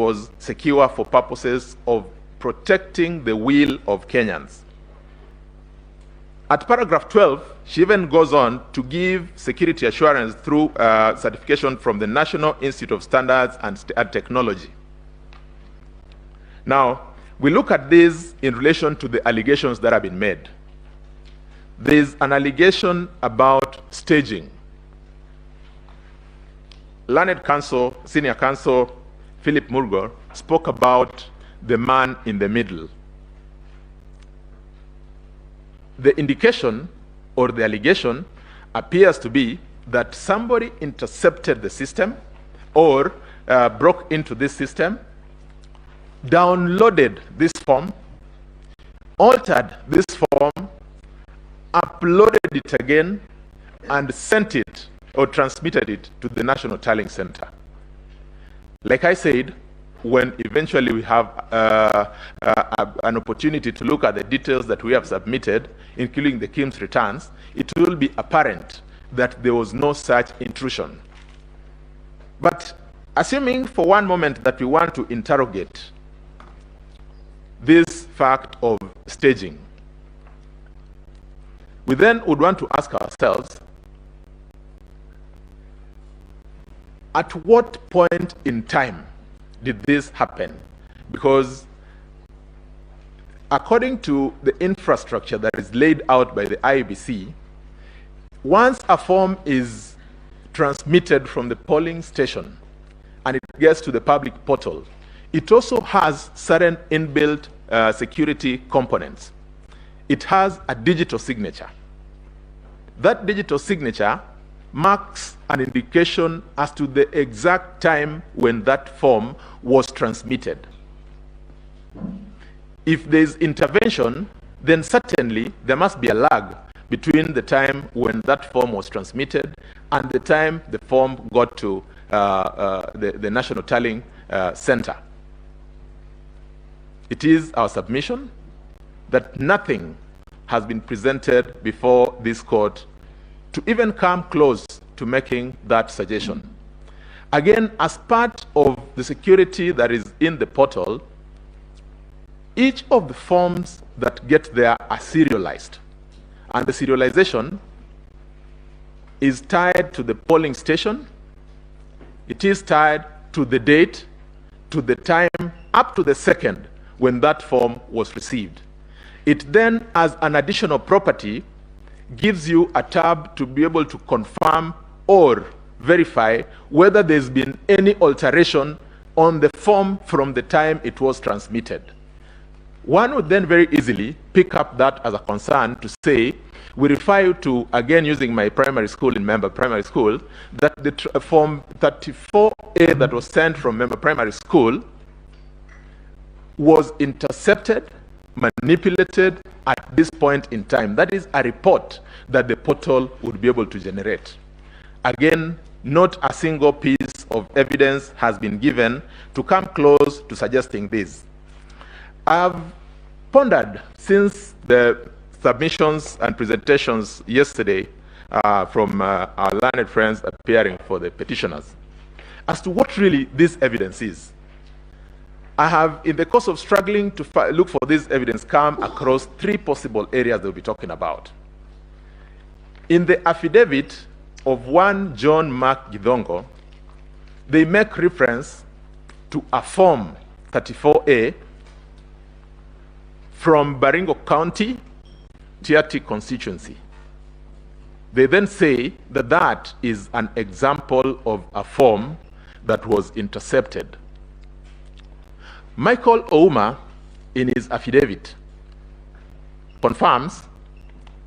was secure for purposes of protecting the will of Kenyans. At paragraph 12, she even goes on to give security assurance through certification from the National Institute of Standards and Technology. Now, we look at this in relation to the allegations that have been made. There's an allegation about staging. Learned counsel, senior counsel, Philip Murgor, spoke about the man in the middle. The indication or the allegation appears to be that somebody intercepted the system or broke into this system, downloaded this form, altered this form, uploaded it again, and sent it or transmitted it to the National Tallying Center. Like I said, when eventually we have an opportunity to look at the details that we have submitted, including the KIMS returns, it will be apparent that there was no such intrusion. But assuming for one moment that we want to interrogate this fact of staging, we then would want to ask ourselves, at what point in time did this happen? Because according to the infrastructure that is laid out by the IEBC, once a form is transmitted from the polling station and it gets to the public portal, it also has certain inbuilt security components. It has a digital signature. That digital signature marks an indication as to the exact time when that form was transmitted. If there's intervention, then certainly there must be a lag between the time when that form was transmitted and the time the form got to the National Tallying Center. It is our submission that nothing has been presented before this court to even come close to making that suggestion. Again, as part of the security that is in the portal, each of the forms that get there are serialized. And the serialization is tied to the polling station. It is tied to the date, to the time, up to the second when that form was received. It then, as an additional property, gives you a tab to be able to confirm or verify whether there's been any alteration on the form from the time it was transmitted. One would then very easily pick up that as a concern to say, we refer you to, again using my primary school in Member Primary School, that the form 34A that was sent from Member Primary School was intercepted, manipulated at this point in time. That is a report that the portal would be able to generate. Again, not a single piece of evidence has been given to come close to suggesting this. I've pondered since the submissions and presentations yesterday from our learned friends appearing for the petitioners as to what really this evidence is. I have, in the course of struggling to look for this evidence, come across three possible areas they'll be talking about. In the affidavit of one John Mark Gidongo, they make reference to a form 34A from Baringo County, Tiaty constituency. They then say that that is an example of a form that was intercepted. Michael Ouma, in his affidavit, confirms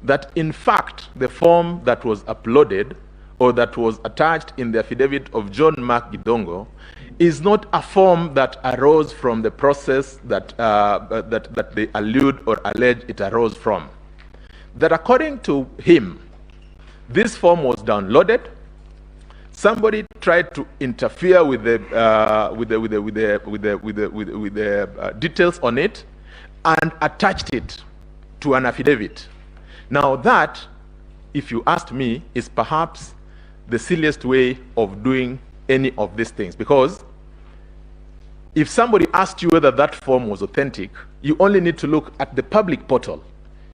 that in fact the form that was uploaded or that was attached in the affidavit of John Mark Gidongo is not a form that arose from the process that, that they allude or allege it arose from. That according to him, this form was downloaded. Somebody tried to interfere with the details on it and attached it to an affidavit. Now that, if you asked me, is perhaps the silliest way of doing any of these things, because If somebody asked you whether that form was authentic, you only need to look at the public portal